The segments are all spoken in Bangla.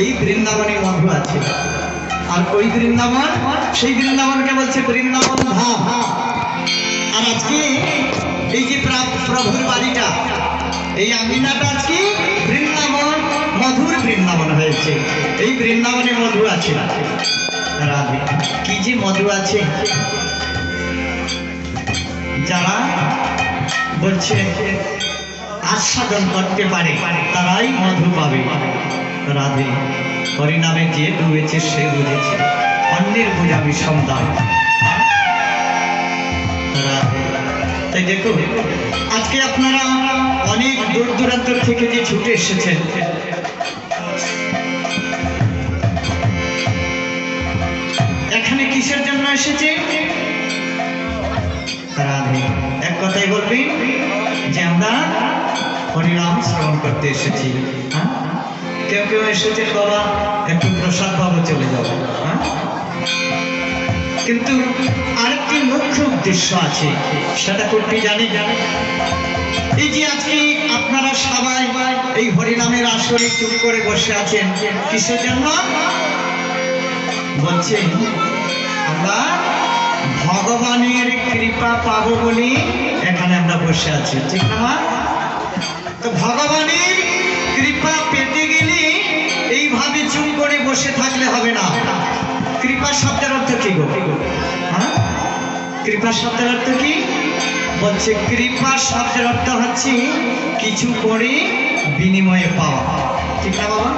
এই বৃন্দাবনে মধু আছে। আর ওই বৃন্দাবন, সেই বৃন্দাবনকে বলছে বৃন্দাবন ধাম। আর আজকে এই যে প্রভুর বাড়িটা, এই আঙ্গিনাটা আজকে বৃন্দাবন, মধুর বৃন্দাবন হয়েছে। এই বৃন্দাবনে মধু আছে। রাধে, কি যে মধু আছে! যারা বলছে আস্বাদন করতে পারে তারাই মধু পাবে। রাধে, হরিনামে যে ডুবেছে সে বুঝেছে, অন্যের বোঝা বিষম দাম। রাধে, তাই দেখুন আজকে আপনারা অনেক দূর দূরান্ত থেকে যে ছুটে এসেছেন, এখানে কিসের জন্য এসেছে? রাধে, এক কথাই বলবি যে আমরা হরিনাম শ্রবণ করতে এসেছি। হ্যাঁ, কেউ কেউ এসেছে বাবা একটু প্রসাদ পাবো চলে যাবো। হ্যাঁ, কিন্তু আরেকটি মুখ্য উদ্দেশ্য আছে, সেটা করতে জানি। এই যে আজকে আপনারা সবাই এই হরিনামের আসরে চুপ করে বসে আছেন, কিসের জন্য? বলছেন আমরা ভগবানের কৃপা পাবো বলে এখানে আমরা বসে আছি, ঠিক না? তো ভগবানের কৃপা পেতে গেলে এইভাবে চুপ করে বসে থাকলে হবে না। কৃপা শব্দের অর্থ কি গো? হ্যাঁ, কৃপা শব্দের অর্থ কি? বলছে কৃপা শব্দের অর্থ হচ্ছে কিছু করে বিনিময়ে পাওয়া, ঠিক না বাবা?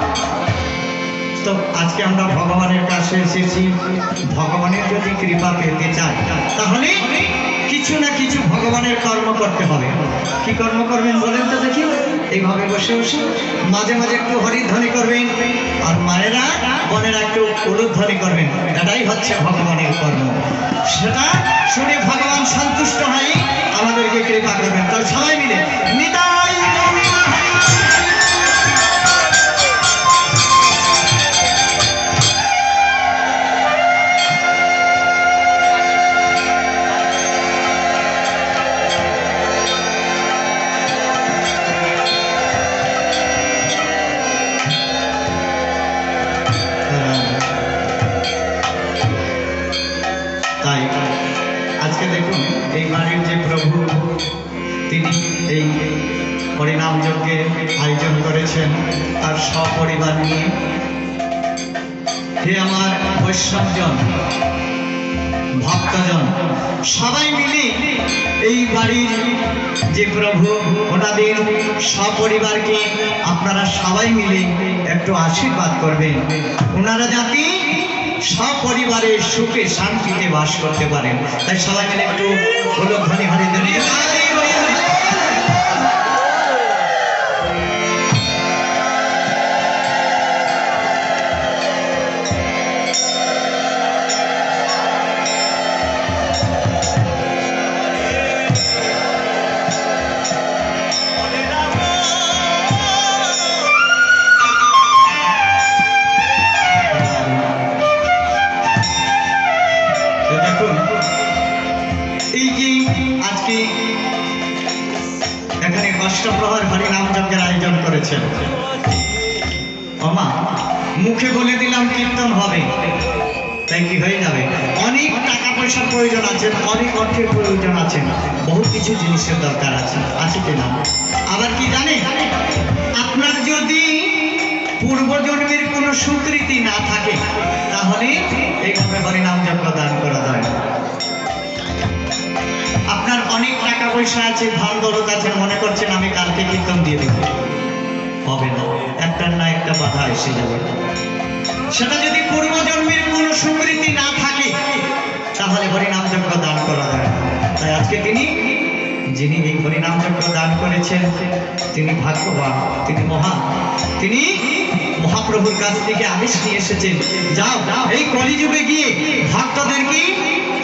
তো আজকে আমরা ভগবানের কাছে এসেছি। ভগবানের যদি কৃপা পেতে চাই তাহলে কিছু না কিছু ভগবানের কর্ম করতে হবে। কি কর্ম করবেন বলেন তো দেখি? এইভাবে বসে বসে মাঝে মাঝে একটু হরিধ্বনি করবেন, আর মায়েরা বোনেরা একটু উলুধ্বনি করবেন। এটাই হচ্ছে ভগবানের কর্ম। সেটা শুনে ভগবান সন্তুষ্ট হয়, আমাদেরকে কৃপা করবেন। তো সবাই মিলে নিতাই হরিনাম যজ্ঞের আয়োজন করেছেন তার সপরিবার নিয়ে। হে আমার বৈষ্ণবজন, ভক্তজন, সবাই মিলে এই বাড়ির যে প্রভু, ওনাদের সপরিবারকে আপনারা সবাই মিলে একটু আশীর্বাদ করবেন, ওনারা যাতে সপরিবারে সুখে শান্তিতে বাস করতে পারেন। তাই সবাই মিলে একটু উলুধ্বনি হরিধ্বনি। এখানে অষ্টপ্রহর হরিনাম যজ্ঞের আয়োজন করেছেন। মুখে বলে দিলাম কীর্তন হবে, তাই কি হয়ে যাবে? অনেক টাকা পয়সার প্রয়োজন আছে, অনেক অর্থের প্রয়োজন আছে, বহু কিছু জিনিসের দরকার আছে, আছে কিনা? আবার কি জানে, আপনার যদি পূর্বজন্মের কোনো স্বীকৃতি না থাকে তাহলে এইভাবে হরিনাম যজ্ঞ দান করা যায়। আপনার অনেক টাকা পয়সা আছে, ধন দৌলত আছে, মনে করছেন আমি কালকে কীর্তন দিয়ে দেব, হবে না, একটার না একটা বাধা এসে যাবে। সেটা যদি পূর্বজন্মের কোনো স্বীকৃতি না থাকে তাহলে হরিনাম যজ্ঞ দান করা যায়। তাই আজকে যিনি এই হরিনাম যজ্ঞ দান করেছেন তিনি ভাগ্যবান, তিনি মহান, তিনি মহাপ্রভুর কাছ থেকে আদেশ নিয়ে এসেছেন, যাও এই কলিযুগে গিয়ে ভক্তদেরকে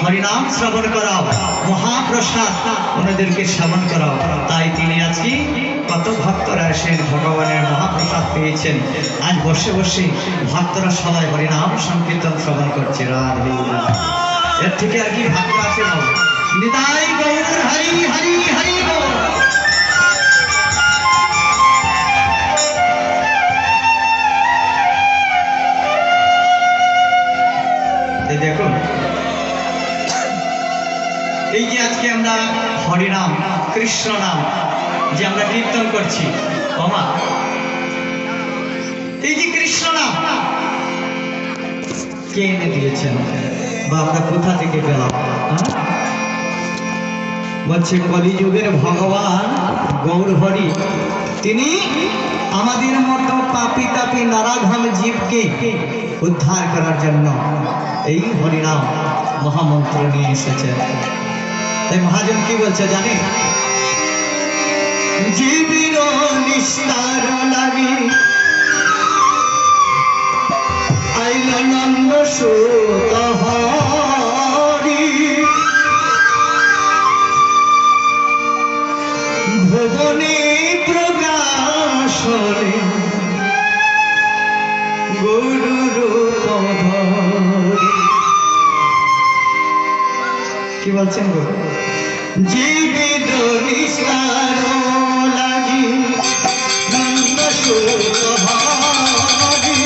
হরিনাম শ্রবণ করাও, মহাপ্রসাদ ওনাদেরকে শ্রবণ করাও। তাই তিনি আজকে কত ভক্তরা এসেন ভগবানের মহাপ্রসাদ পেয়েছেন। আজ বসে বসে ভক্তরা সবাই হরিনাম সংকীর্তন শ্রবণ করছে। রাধে, এর থেকে আর কি ভাগ্য আছে? নিতাই গৌর হরি হরি হরি গৌর। এই যে আজকে আমরা হরিনাম কৃষ্ণ নাম যে আমরা কীর্তন করছি বাবা, এই যে কৃষ্ণ নাম কে এনে দিয়েছেন বা আমরা কোথা থেকে পেলাম? বলছে কলিযুগের ভগবান গৌর হরি তিনি আমাদের মতো পাপি তাপি নারাধম জীবকে উদ্ধার করার জন্য এই হরিনাম মহামন্ত্র নিয়ে এসেছেন। তাই মহাজন কি বলছে জানেন? জীবের নিস্তার লাগি আইল নন্দ সুত হরি, ভুবনে প্রকাশরে গুরু রূপ ধরি। কি বলছেন গো? জীবের নিস্তার লাগি নন্দ সুত হরি,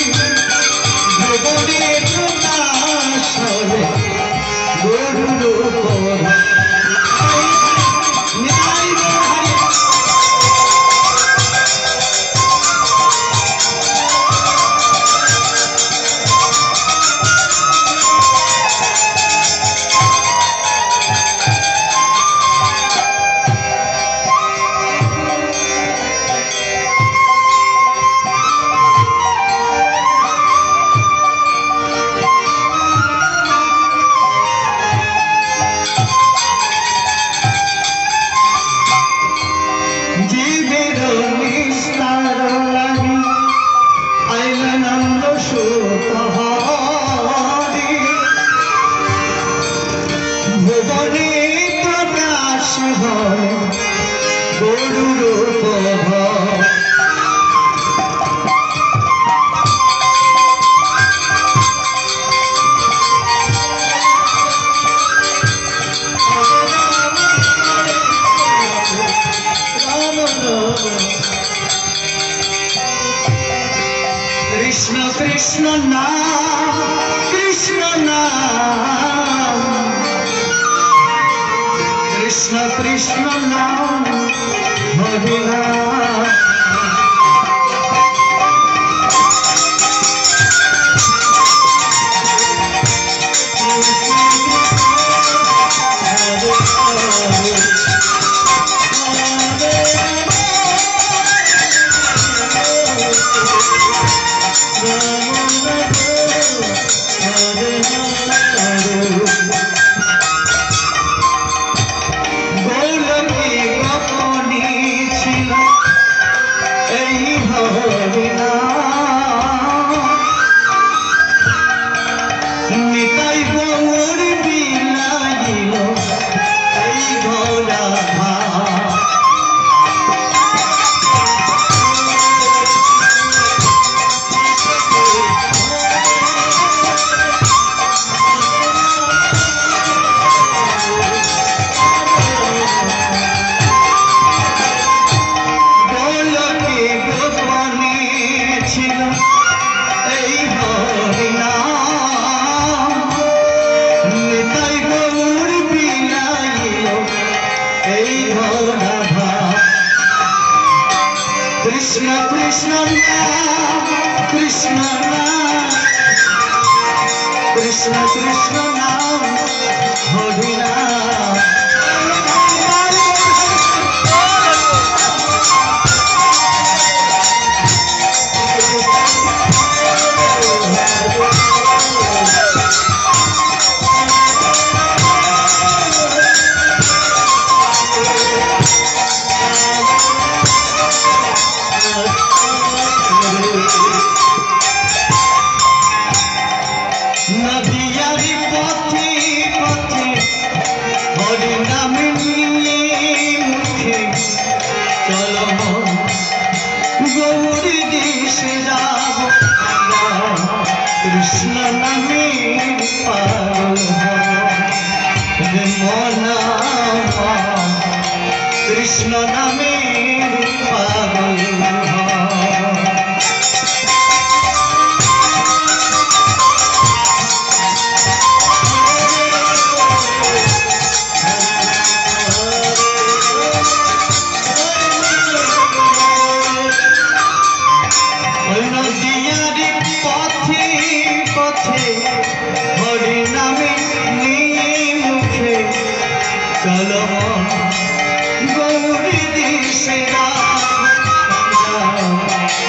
ভুবনে প্রকাশরে গুরু রূপ ধরি। কৃষ্ণ কৃষ্ণ নাম, কৃষ্ণ নাম, কৃষ্ণ কৃষ্ণ নাম, হরি নাম। কৃষ্ণ কৃষ্ণ নাম, কৃষ্ণ নাম, কৃষ্ণ কৃষ্ণ নাম, হরি নাম। নদিয়ারি পথে পথে হরি নাম নিয়ে মুখে চলো গৌরী দেশে যাব, কৃষ্ণ নামে পাগল মনা, কৃষ্ণ নামে পাগল। ওই নদিয়ারি পথে পথে হরি নামে নিয়ে মুখে চলো মন গৌরী দিশে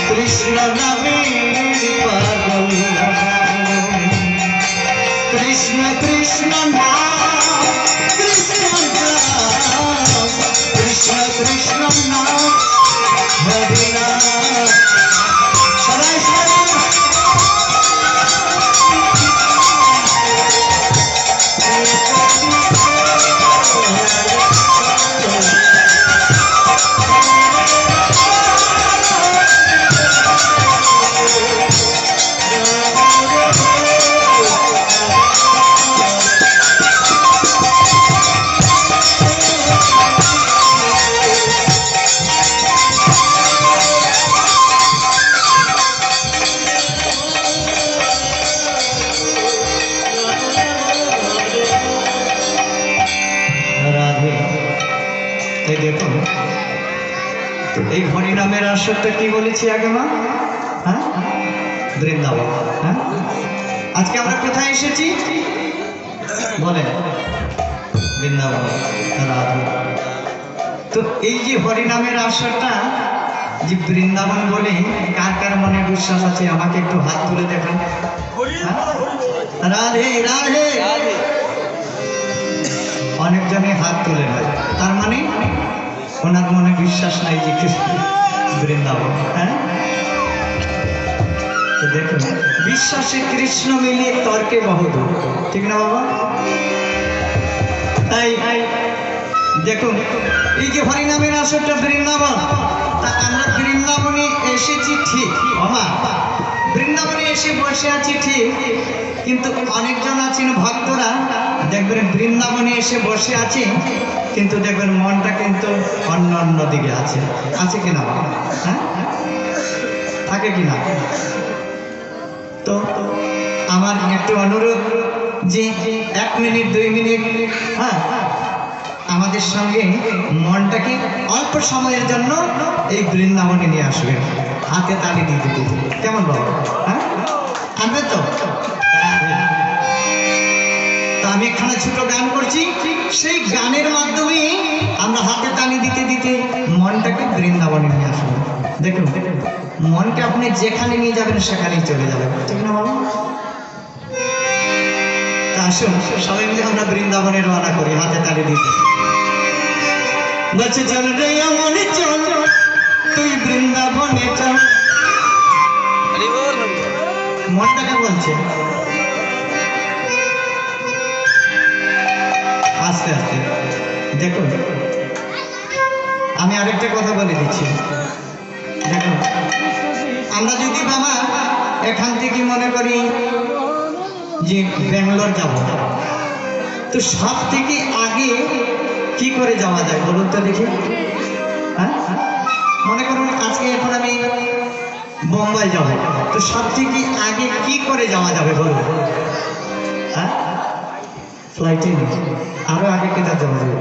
কৃষ্ণ নামে পাগল কৃষ্ণ কৃষ্ণ নাম কৃষ্ণ নাম কৃষ্ণ কৃষ্ণ নাম হরি নাম সবাই দেখুন এই হরিনামের আসরটা কি বলেছি আগে মা? হ্যাঁ, বৃন্দাবন। হ্যাঁ, আজকে আমরা কোথায় এসেছি বলেন? বৃন্দাবন। রাধে। তো এই যে হরিনামের আসরটা যে বৃন্দাবন বলে কার কার মনে বিশ্বাস আছে আমাকে একটু হাত তুলে দেখান। রাধে রাধে। অনেকজনে হাত তুলে নেয়, তার মানে ওনার মনে বিশ্বাস নাই যে বৃন্দাবন। হ্যাঁ, তো দেখুন বিশ্বাসে কৃষ্ণ মিলিয়ে তর্কে বহুদূর, ঠিক না বাবা? তাই দেখুন এই যে হরিনামের আসরটা বৃন্দাবন, তা আমরা বৃন্দাবনে এসেছি ঠিক, বাবা বৃন্দাবনে এসে বসে আছি ঠিক, কিন্তু অনেকজন আছেন ভক্তরা দেখবেন বৃন্দাবনে এসে বসে আছে কিন্তু দেখবেন মনটা কিন্তু অন্য অন্য দিকে আছে। আছে কিনা? হ্যাঁ, থাকে কিনা? তো আমার একটু অনুরোধ যে 1 মিনিট 2 মিনিট হ্যাঁ আমাদের সঙ্গে মনটাকে অল্প সময়ের জন্য এই বৃন্দাবনে নিয়ে আসবেন, হাতে তালি দিতে দিতে। কেমন বাবা? হ্যাঁ, আনবে তো? আমি এখানে ছোট গান করছি, সেই গানের মাধ্যমে আমরা হাতে তালি দিতে দিতে মনটাকে বৃন্দাবনে নিয়ে আসবো। দেখুন মনকে আপনি যেখানে নিয়ে যাবেন সেখানেই চলে যাবেন, ঠিক না বাবা? তা আসুন সবাই মিলে আমরা বৃন্দাবনে রওনা করি হাতে তালি দিতে। বলছে চল রে মনে চল তুই বৃন্দাবনে চল। মনটাকে বলছে আস্তে আস্তে। দেখুন আমি আরেকটা কথা বলে দিচ্ছি। দেখুন আমরা যদি বাবা এখান থেকে মনে করি যে ব্যাঙ্গালোর যাব, তো সব থেকে আগে কি করে যাওয়া যায় বলুন তো দেখি? হ্যাঁ, মনে করুন আজকে এখন আমি বোম্বাই যাব, তো সব থেকে আগে কি করে যাওয়া যাবে বলুন? হ্যাঁ, ফ্লাইটে আরো আগে কেটে যাওয়া যাবে?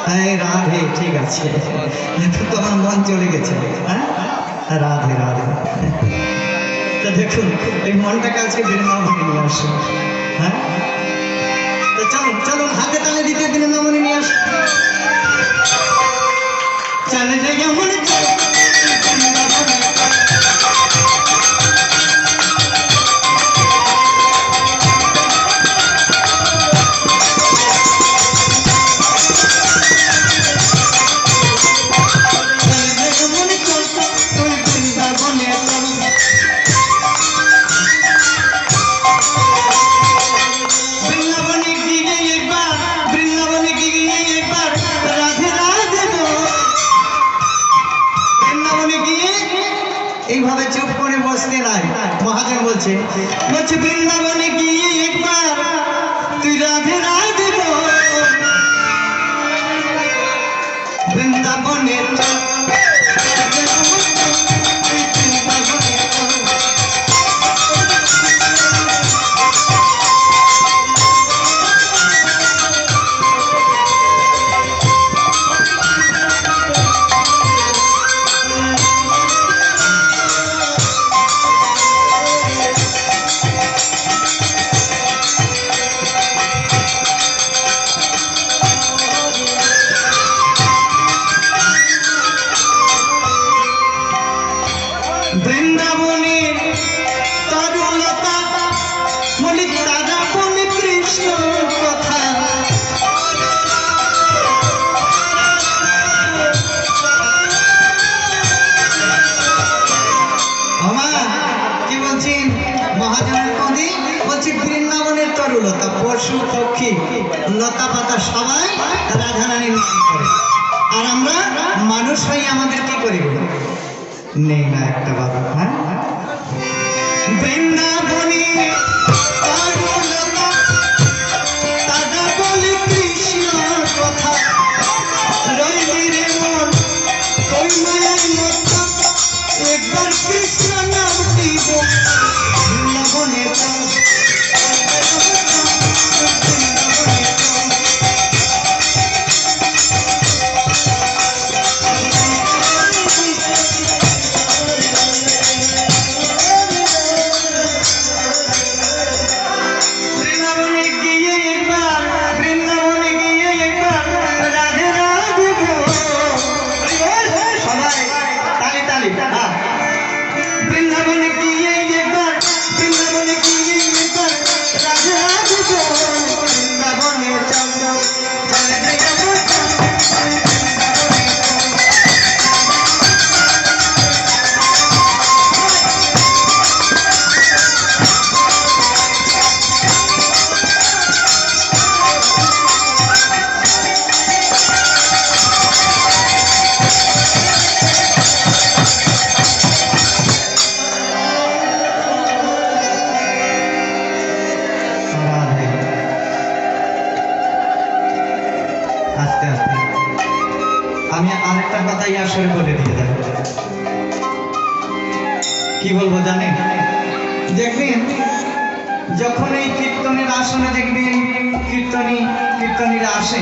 হ্যাঁ রাধে, ঠিক আছে, তো আমার মন চলে গেছে। হ্যাঁ, রাধে রাধে। তো দেখুন এই মনটাকে আজকে বৃন্দাবনে নিয়ে আসুন। হ্যাঁ, তো চলুন চলুন হাতে তালে দিতে বৃন্দাবনে নিয়ে আসুন। চলে যাই মনে এইভাবে চুপ করে বসতে নাই। মহাজন বলছে বৃন্দাবনে গিয়ে একবার তুই রাধে রাধে বৃন্দাবনে বৃন্দাবনের তরুলতা বলি তারা বলে কৃষ্ণ কথা। কি বলছেন মহাজনের কবি? বলছি বৃন্দাবনের তরুলতা, পশু পক্ষী লতা পাতা সবাই রাধারানীর নাম করে, আর আমরা মানুষ হয়ে আমাদের কি করি? নেই না একটা বাবা। হ্যাঁ, বৃন্দাবনে তারা বলে কৃষ্ণ কথা, রইলি রে মন ওই মায়ার মতো, একবার কৃষ্ণ নাম দিব বৃন্দাবনে। আমি আরেকটা কথাই আসলে বলে দিয়ে যাই। কি বলবো জানেন? দেখবেন যখন এই কীর্তনের আসনে দেখবেন কীর্তনীরা আসে,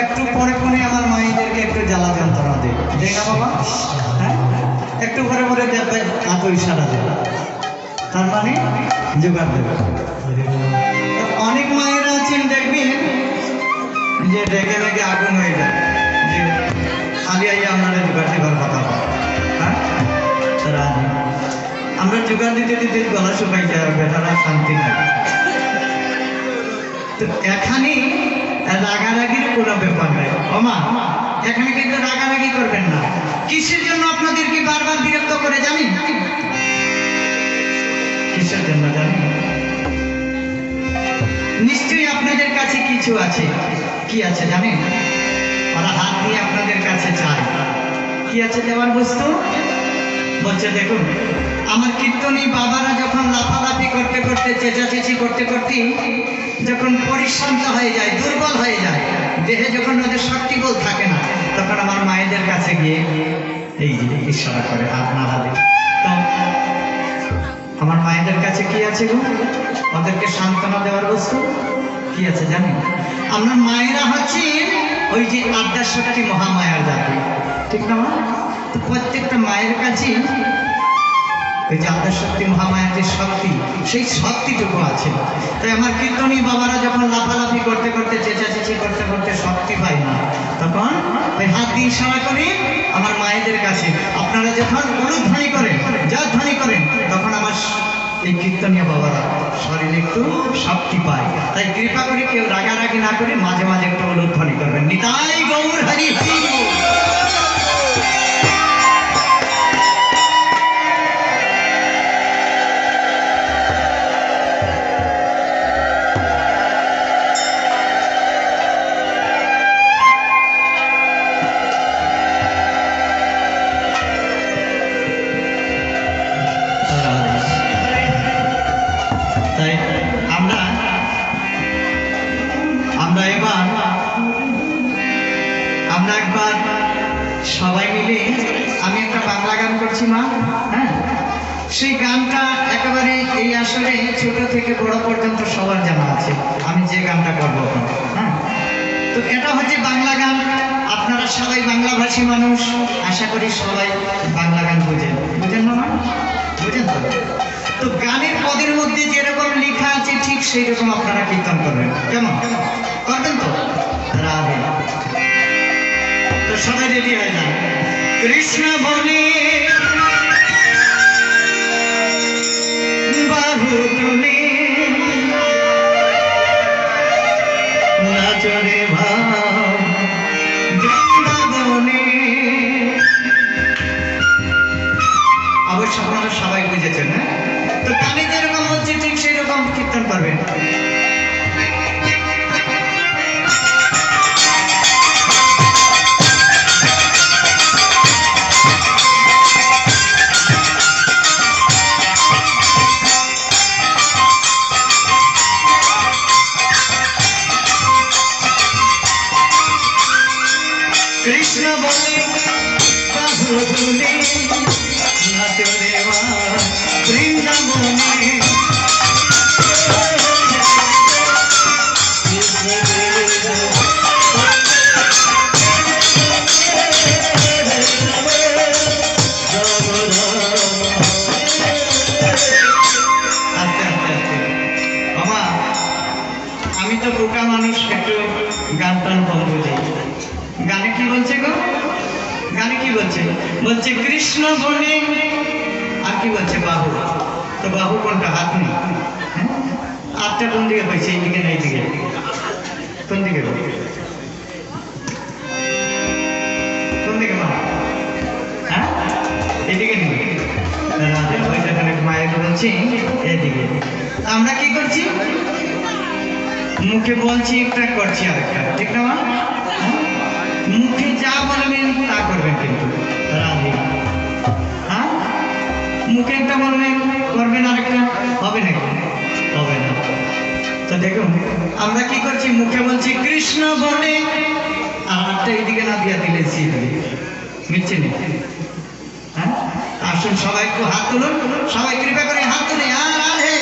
একটু পরে পরে আমার মায়েদেরকে একটু জ্বালা যন্ত্রণা দেয় না বাবা? হ্যাঁ, একটু পরে পরে দেখবে হাত ইশারা দেবে, তার মানে জোগাড় দেবে। অনেক মায়েরা আছেন দেখবেন যে রেগে রেগে আগুন হয়ে যায়, যে খালি আইয়া আপনারা জোগাড় দেবার কথা। হ্যাঁ, তারা আমরা জোগাড় দিতে দিতে গলা শুকাই যায়, বেটারা শান্তি নাই। তো এখানে রাগারাগির কোনো ব্যাপার নাই ওমা, এখানে কিন্তু রাগারাগি করবেন না। কিসের জন্য আপনাদেরকে বারবার বিরক্ত করে জানেন? কিসের জন্য জানেন? নিশ্চয়ই আপনাদের কাছে কিছু আছে। কি আছে জানেন? ওরা হাত দিয়ে আপনাদের কাছে চায়। কি আছে দেওয়ার বস্তু? বলছে দেখুন, আমার কীর্তনী বাবারা যখন লাফালাফি করতে করতে, চেঁচাচেঁচি করতে করতে যখন পরিশ্রান্ত হয়ে যায়, দুর্বল হয়ে যায়, দেহে যখন ওদের শক্তি বল থাকে না, তখন আমার মায়েদের কাছে গিয়ে এই যে ইশারা করে হাত নাড়া দিয়ে। তো আমার মায়েদের কাছে কি আছে গো? ওদেরকে সান্ত্বনা দেওয়ার বস্তু কি আছে জানেন? আমরা মায়েরা হচ্ছে ওই যে ৮-১০০টি মহামায়ার জাতি, ঠিক না? তো প্রত্যেকটা মায়ের কাছে ওই যে আদ্যাশক্তি মহামায়ার যে শক্তি, সেই শক্তিটুকু আছে। তাই আমার কীর্তনী বাবারা যখন লাফালাফি করতে করতে, চেঁচাচেঁচি করতে করতে শক্তি পায় না, তখন ওই হাত দিয়ে ইশারা করে আমার মায়েদের কাছে। আপনারা যখন উলুধ্বনি করেন, জয়ধ্বনি করেন, তখন আমার এই কীর্তনীয় বাবারা শরীরে একটু শক্তি পায়। তাই কৃপা করে কেউ রাগারাগি না করে মাঝে মাঝে একটু উলুধ্বনি করবেন। নিতাই গৌর হরি হরি। আমরা একবার সবাই মিলে, আমি একটা বাংলা গান করছি মা, হ্যাঁ, সেই গানটা একেবারে এই আসলে ছোট থেকে বড় পর্যন্ত সবার জানা আছে, আমি যে গানটা করবো। হ্যাঁ, তো এটা হচ্ছে বাংলা গান। আপনারা সবাই বাংলাভাষী মানুষ, আশা করি সবাই বাংলা গান বুঝেন না? বুঝেন তো? তো গানের পদের মধ্যে যেরকম লেখা আছে ঠিক সেই রকম আপনারা কীর্তন করবেন। কেমন করবেন তো? রাধে। তো সবাই রেডি হয়ে যান। কৃষ্ণ বলে আপনারা সবাই বুঝেছেন, হ্যাঁ? তো গানে যেরকম হচ্ছে ঠিক সেই রকম কীর্তন করবেন। কৃষ্ণ বলে বাহু তুলে নাচো দেওয়া বৃন্দাবনে। আমি তো বোকা মানুষ, একটু গান টান কম বুঝি। গানে কি বলছে গো? গানে কি বলছে? বলছে কৃষ্ণ বনে, আর কি বলছে? বাহু। তো বাহু কোনটা? হাত নেই। হাতটা কোন দিকে হয়েছে? এইদিকে না এইদিকে? কোন দিকে? কোন দিকে মা? হ্যাঁ, এদিকে নেই। ওই যেখানে মায়ের বলছি এদিকে। আমরা কি করছি? মুখে বলছি একটা, করছি আরেকটা, ঠিক না মা? মুখে যা বলবেন তা করবেন, কিন্তু রাধে। হ্যাঁ, মুখে একটা বলবেন, করবেন আরেকটা, হবে নাকি? হবে না। তো দেখুন আমরা কি করছি? মুখে বলছি কৃষ্ণ বলে, আর হাতটা এদিকে না দিয়া দিলে মিলছে না। হ্যাঁ, আসুন সবাই একটু হাত তুলুন, সবাই কৃপা করে হাত তুলে। আর রাধে।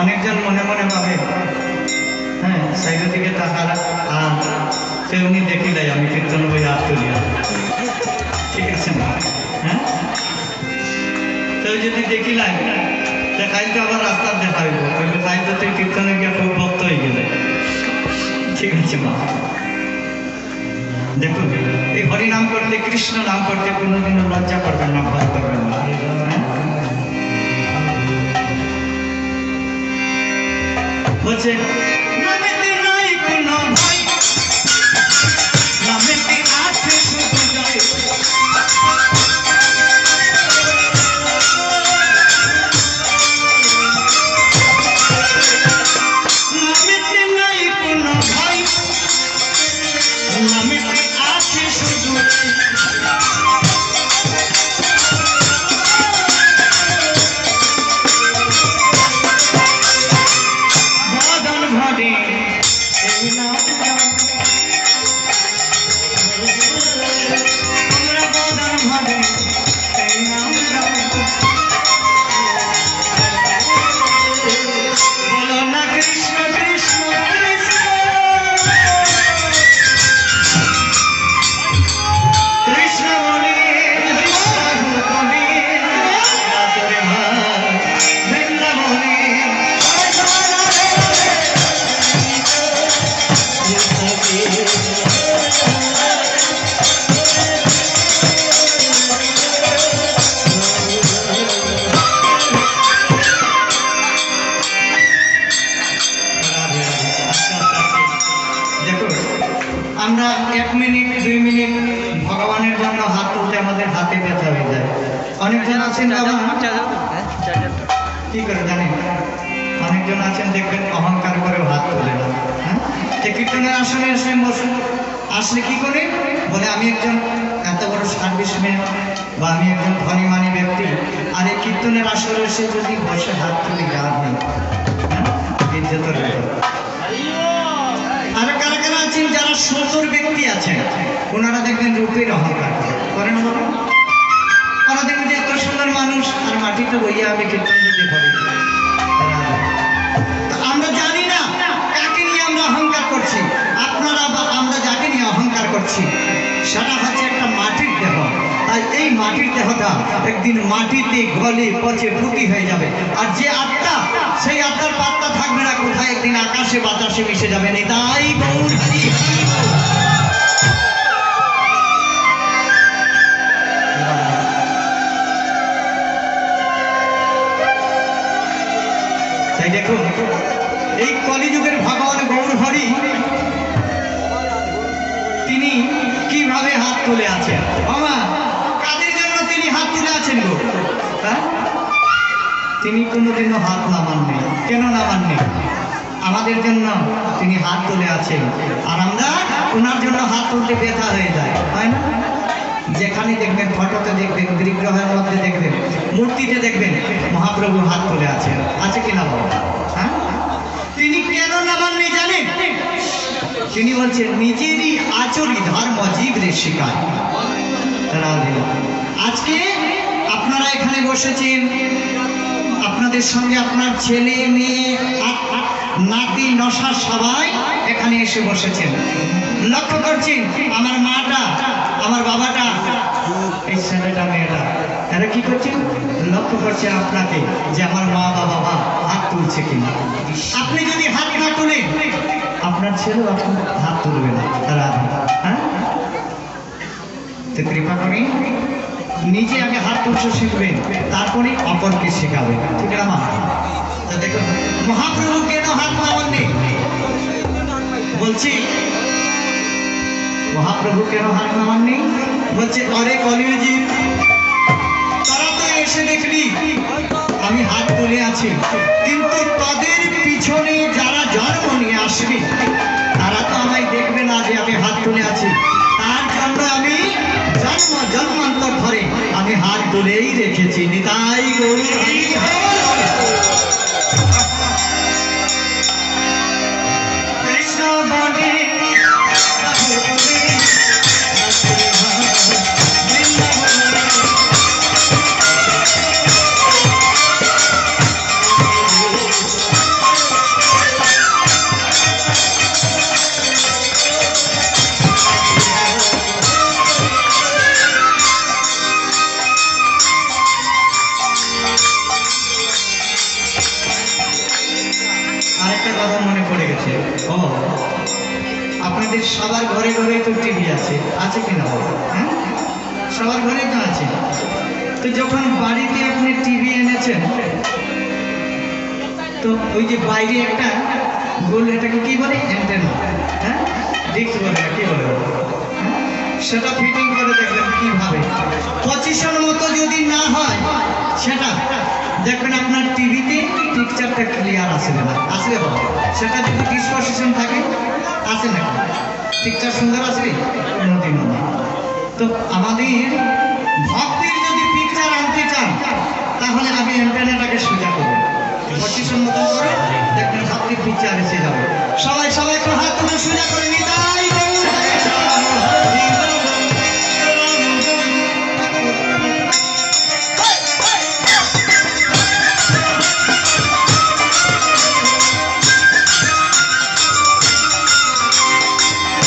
অনেকজন মনে মনে ভাবে, হ্যাঁ, সাইডের দিকে তাকার, আর সে উনি দেখি দেয় আমি কীর্তন বই হাত তুলিয়া, ঠিক আছে না? হ্যাঁ, তো যদি দেখি লাই দেখাই তো আবার রাস্তার দেখা হইব, তাই তো তুই কীর্তনে গিয়ে খুব ভক্ত হয়ে গেলে, ঠিক আছে মা? দেখুন এই হরি নাম করতে, কৃষ্ণ নাম করতে কোনোদিনও লজ্জা করবেন না, ভয় করবেন না। বলছে নামেতে নাই কোনো ভয়, নামেতে আছে শুধু জয়। নামেতে নাই কোনো ভয়, নামেতে আছে শুধু আমরা 1 মিনিট 2 মিনিট ভগবানের জন্য হাত তুলতে আমাদের হাতে ব্যথা হয়ে যায়। অনেকজন আছেন কি করে জানেন, অনেকজন আছেন দেখবেন অহংকার করে হাত তোলে না। হ্যাঁ, কীর্তনের আসনে এসে আসলে কি করে বলে আমি একজন এত বড় সার্ভিসম্যান বা আমি একজন ধনী মানী ব্যক্তি, আর এই কীর্তনের আসরে এসে যদি বসে হাত তুলে গান হয়, ইজ্জতের ব্যাপার। আরো কারা কারা আছেন যারা সুন্দর ব্যক্তি আছেন, ওনারা দেখবেন রূপের অহংকার করেন, ওরা দেবো ইয়ে আমি কীর্তন যদি করি। আমরা জানি না কাকে নিয়ে আমরা অহংকার করছি। আপনারা বা আমরা যাকে নিয়ে অহংকার করছি সেটা হচ্ছে একটা মাটির দেহ। তাই এই মাটির দেহটা একদিন মাটিতে গলে পচে ফুটি হয়ে যাবে। আর যে আত্মা, সেই আত্মার পাত্তা থাকবে না, কোথায় একদিন আকাশে বাতাসে মিশে যাবে না। তাই গৌর হরি হরি বল। তাই দেখুন এই কলিযুগের ভগবান গৌর হরি তিনি কিভাবে হাত তুলে আছেন। বাবা কাদের জন্য তিনি হাত তুলে আছেন গো? হ্যাঁ, তিনি কোনোদিনও হাত নামাননি। কেন নামাননি? আমাদের জন্য তিনি হাত তুলে আছেন। আর আমরা ওনার জন্য হাত তুলতে ব্যথা হয়ে যায়, হয় না? যেখানে দেখবেন, ফটোতে দেখবেন, বিগ্রহের মধ্যে দেখবেন, মূর্তিতে দেখবেন মহাপ্রভু হাত তুলে আছেন। আছে কিনা বলো? হ্যাঁ, তিনি কেন নামাননি জানেন? তিনি বলছেন নিজেরই আচরি ধর্ম জীবরে শিকার। আজকে আপনারা এখানে বসেছেন, আপনাদের সঙ্গে আপনার ছেলে মেয়ে নাতি নশা সবাই এখানে এসে বসেছেন। লক্ষ্য করছেন আমার মাটা, আমার বাবাটা, এই ছেলেটা মেয়েটা, এরা কি করছেন? লক্ষ্য করছে আপনাকে যে আমার মা বাবা হাত তুলছে কিনা। আপনি যদি হাত না তুলেন আপনার ছেলেও আপনার হাত তুলবে না। তারা হ্যাঁ, তো কৃপা করে নিজে আগে হাত তুলতে শিখবেন, তারপরে অপরকে শেখাবেন। ঠিক না মা? তো দেখুন মহাপ্রভু কেন হাত নামাননি বলছি। মহাপ্রভু কেন হাত নামাননি বলছে, অরে কলিযুগী তারা তো এসে দেখলি আমি হাত তুলে আছি, কিন্তু তাদের পিছনে যারা জন্ম নিয়ে আসবে তারা তো আমায় দেখবে না যে আমি হাত তুলে আছি। তার জন্য আমি জন্মান্তর ধরে আমি হাত তুলেই রেখেছি। নিতাই গৌর হরি হরি। কৃষ্ণ বনে আরেকটা কথা মনে পড়ে গেছে। ও আপনাদের সবার ঘরে ঘরে তো টিভি আছে, আছে কিনা? হ্যাঁ, সবার ঘরে তো আছে। তো যখন বাড়িতে আপনি টিভি এনেছেন, তো ওই যে বাইরে একটা গোল, এটাকে কি বলে? অ্যান্টেনা, হ্যাঁ, ডিক্স বলে, কি বলে? সেটা ফিটিং করে দেখবেন কিভাবে। পজিশন মতো যদি না হয় সেটা দেখবেন আপনার টিভিতে পিকচারটা ক্লিয়ার আসবে না। আসবে বাবা? সেটা যদি ডিসপজিশন থাকে আসে না, পিকচার সুন্দর আসবে কোনোদিনও না। তো আমাদের ভক্তির যদি পিকচার আনতে চান তাহলে আমি অ্যান্টেনাটাকে সোজা করবো, পজিশন মতো করে দেখবেন ভক্তির পিকচার এসে যাবে। সবাই একটু হাত তুলে সোজা করে নিতাই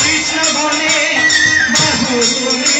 কৃষ্ণ বলে বাহু বলে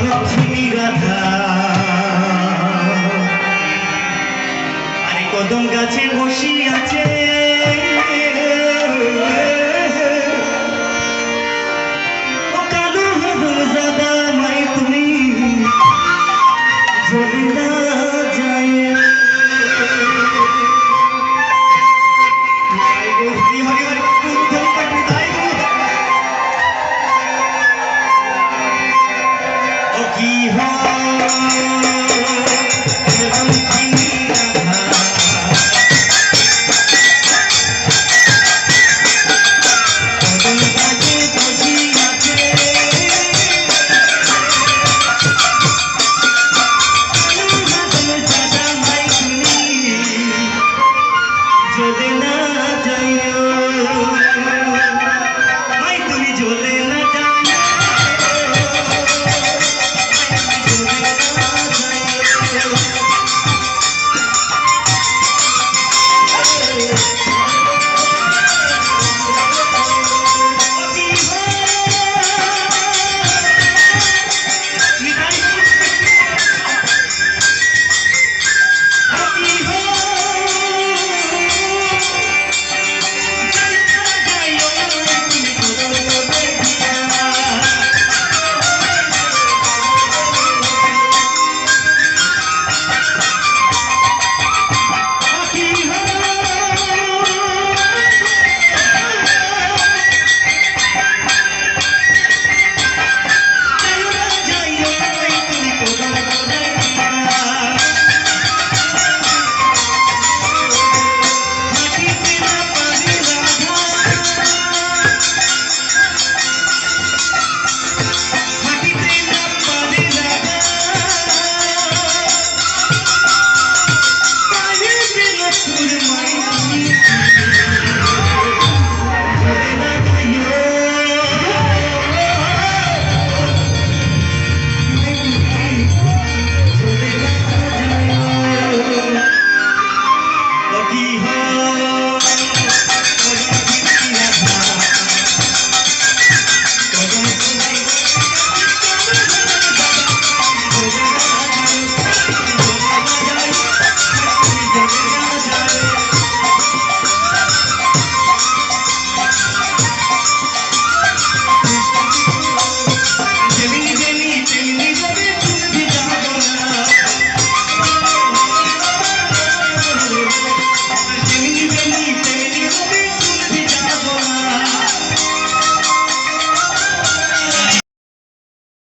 লক্ষ্মী রাধা আরে কদম গাছে বসি আছে ও কালো হদম জাদা মাই তুমি যদি না যায় হরি হরি হরি কি হয়